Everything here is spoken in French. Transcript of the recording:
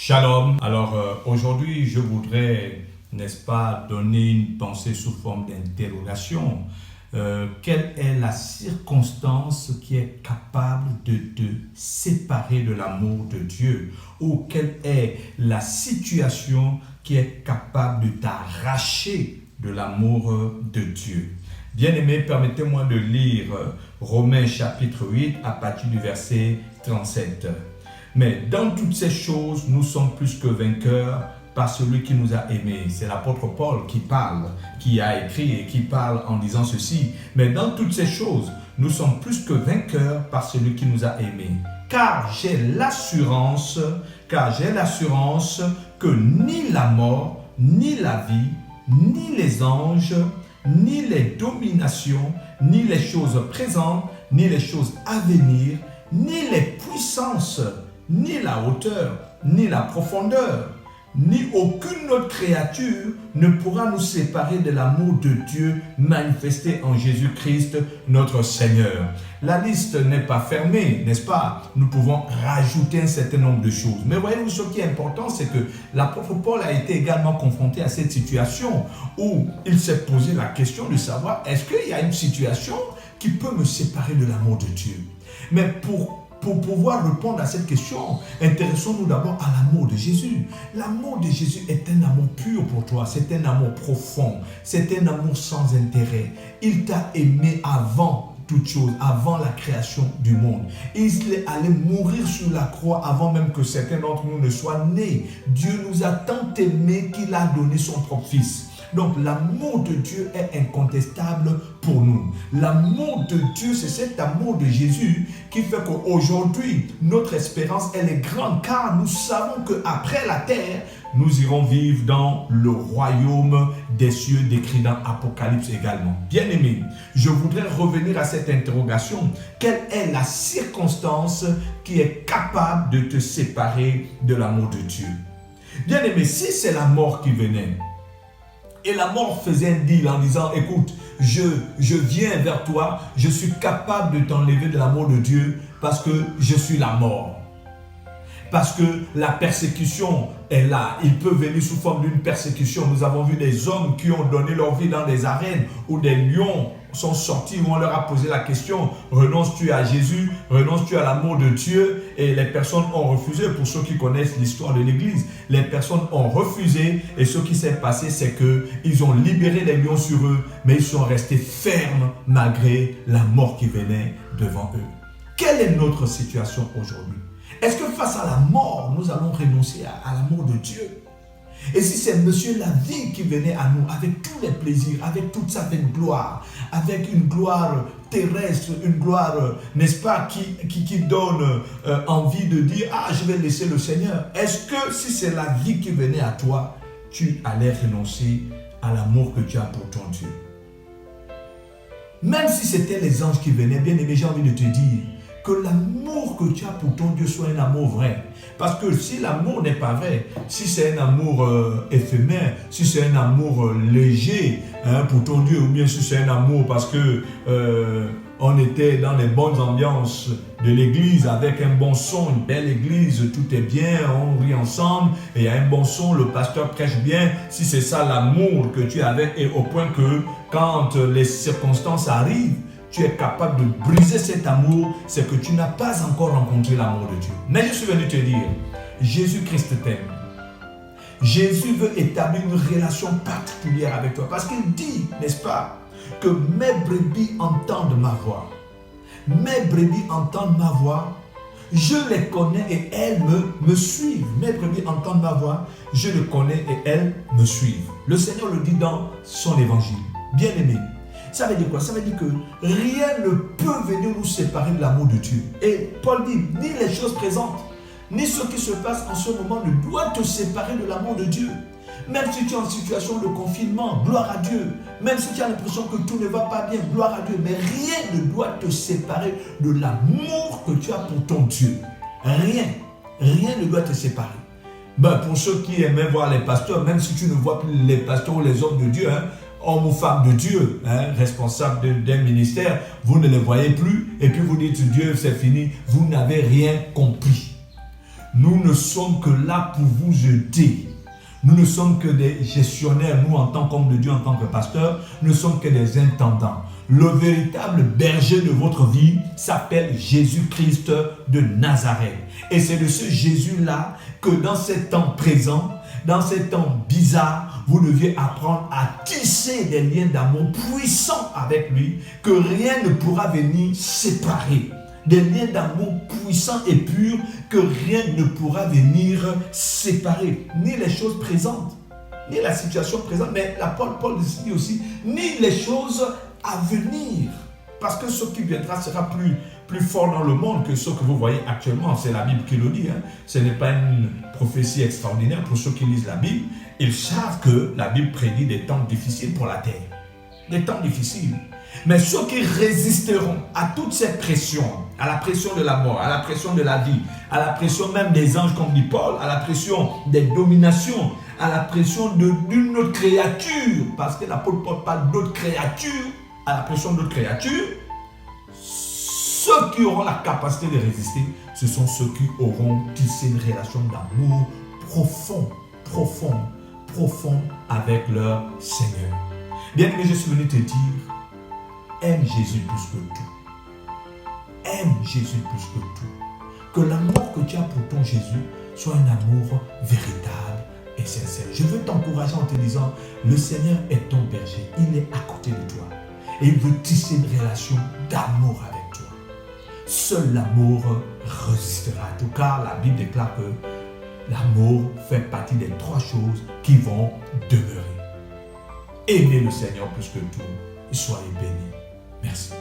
Shalom. Alors aujourd'hui, je voudrais, n'est-ce pas, donner une pensée sous forme d'interrogation. Quelle est la circonstance qui est capable de te séparer de l'amour de Dieu? Ou quelle est la situation qui est capable de t'arracher de l'amour de Dieu? Bien-aimés, permettez-moi de lire Romains chapitre 8 à partir du verset 37. Mais dans toutes ces choses, nous sommes plus que vainqueurs par celui qui nous a aimés. C'est l'apôtre Paul qui parle, qui a écrit et qui parle en disant ceci. Mais dans toutes ces choses, nous sommes plus que vainqueurs par celui qui nous a aimés. Car j'ai l'assurance que ni la mort, ni la vie, ni les anges, ni les dominations, ni les choses présentes, ni les choses à venir, ni les puissances, ni la hauteur, ni la profondeur, ni aucune autre créature ne pourra nous séparer de l'amour de Dieu manifesté en Jésus-Christ, notre Seigneur. La liste n'est pas fermée, n'est-ce pas? Nous pouvons rajouter un certain nombre de choses. Mais voyez-vous, ce qui est important, c'est que l'apôtre Paul a été également confronté à cette situation où il s'est posé la question de savoir, est-ce qu'il y a une situation qui peut me séparer de l'amour de Dieu? Mais pour pouvoir répondre à cette question, intéressons-nous d'abord à l'amour de Jésus. L'amour de Jésus est un amour pur pour toi, c'est un amour profond, c'est un amour sans intérêt. Il t'a aimé avant toute chose, avant la création du monde. Il est allé mourir sur la croix avant même que certains d'entre nous ne soient nés. Dieu nous a tant aimés qu'il a donné son propre Fils. Donc l'amour de Dieu est incontestable pour nous. L'amour de Dieu, c'est cet amour de Jésus qui fait qu'aujourd'hui, notre espérance, elle est grande car nous savons qu'après la terre, nous irons vivre dans le royaume des cieux décrit dans Apocalypse également. Bien-aimés, je voudrais revenir à cette interrogation. Quelle est la circonstance qui est capable de te séparer de l'amour de Dieu? Bien-aimés, si c'est la mort qui venait, et la mort faisait un deal en disant, écoute, je viens vers toi, je suis capable de t'enlever de l'amour de Dieu parce que je suis la mort. Parce que la persécution est là. Il peut venir sous forme d'une persécution. Nous avons vu des hommes qui ont donné leur vie dans des arènes où des lions sont sortis, où on leur a posé la question, renonces-tu à Jésus, renonces-tu à l'amour de Dieu? Et les personnes ont refusé. Pour ceux qui connaissent l'histoire de l'Église, les personnes ont refusé et ce qui s'est passé, c'est qu'ils ont libéré les lions sur eux, mais ils sont restés fermes malgré la mort qui venait devant eux. Quelle est notre situation aujourd'hui? Est-ce que face à la mort, nous allons renoncer à l'amour de Dieu? Et si c'est Monsieur la vie qui venait à nous avec tous les plaisirs, avec toute sa vaine gloire, avec une gloire terrestre, une gloire, n'est-ce pas, qui donne envie de dire, ah, je vais laisser le Seigneur. Est-ce que si c'est la vie qui venait à toi, tu allais renoncer à l'amour que tu as pour ton Dieu? Même si c'était les anges qui venaient, bien aimé, j'ai envie de te dire, que l'amour que tu as pour ton Dieu soit un amour vrai. Parce que si l'amour n'est pas vrai, si c'est un amour éphémère, si c'est un amour léger pour ton Dieu, ou bien si c'est un amour parce que on était dans les bonnes ambiances de l'église avec un bon son, une belle église, tout est bien, on rit ensemble, et il y a un bon son, le pasteur prêche bien, si c'est ça l'amour que tu avais, et au point que quand les circonstances arrivent, tu es capable de briser cet amour, c'est que tu n'as pas encore rencontré l'amour de Dieu. Mais je suis venu te dire, Jésus-Christ t'aime. Jésus veut établir une relation particulière avec toi. Parce qu'il dit, n'est-ce pas, que mes brebis entendent ma voix. Mes brebis entendent ma voix. Je les connais et elles me suivent. Mes brebis entendent ma voix. Je les connais et elles me suivent. Le Seigneur le dit dans son évangile. Bien-aimé. Ça veut dire quoi? Ça veut dire que rien ne peut venir nous séparer de l'amour de Dieu. Et Paul dit, ni les choses présentes, ni ce qui se passe en ce moment ne doit te séparer de l'amour de Dieu. Même si tu es en situation de confinement, gloire à Dieu. Même si tu as l'impression que tout ne va pas bien, gloire à Dieu. Mais rien ne doit te séparer de l'amour que tu as pour ton Dieu. Rien ne doit te séparer. Pour ceux qui aimaient voir les pasteurs, même si tu ne vois plus les pasteurs ou les hommes de Dieu, homme ou femme de Dieu, responsable d'un ministère, vous ne les voyez plus et puis vous dites Dieu c'est fini, vous n'avez rien compris. Nous ne sommes que là pour vous aider. Nous ne sommes que des gestionnaires, nous en tant qu'hommes de Dieu, en tant que pasteurs, nous ne sommes que des intendants. Le véritable berger de votre vie s'appelle Jésus-Christ de Nazareth. Et c'est de ce Jésus-là que dans ces temps présents, dans ces temps bizarres, vous deviez apprendre à tisser des liens d'amour puissants avec lui, que rien ne pourra venir séparer. Des liens d'amour puissants et purs que rien ne pourra venir séparer. Ni les choses présentes, ni la situation présente, mais Paul dit aussi, ni les choses à venir. Parce que ce qui viendra sera plus fort dans le monde que ce que vous voyez actuellement. C'est la Bible qui le dit. Ce n'est pas une prophétie extraordinaire pour ceux qui lisent la Bible. Ils savent que la Bible prédit des temps difficiles pour la terre. Des temps difficiles. Mais ceux qui résisteront à toutes ces pressions, à la pression de la mort, à la pression de la vie, à la pression même des anges comme dit Paul, à la pression des dominations, à la pression d'une autre créature, parce que l'apôtre Paul parle d'autres créatures, à la pression d'autres créatures, ceux qui auront la capacité de résister, ce sont ceux qui auront tissé une relation d'amour profond avec leur Seigneur. Bien-aimé, je suis venu te dire, aime Jésus plus que tout. Aime Jésus plus que tout. Que l'amour que tu as pour ton Jésus soit un amour véritable et sincère. Je veux t'encourager en te disant, le Seigneur est ton berger. Il est à côté de toi. Et il veut tisser une relation d'amour avec toi. Seul l'amour résistera. En tout cas, la Bible déclare que l'amour fait partie des 3 choses qui vont demeurer. Aimez le Seigneur plus que tout. Soyez bénis. Merci.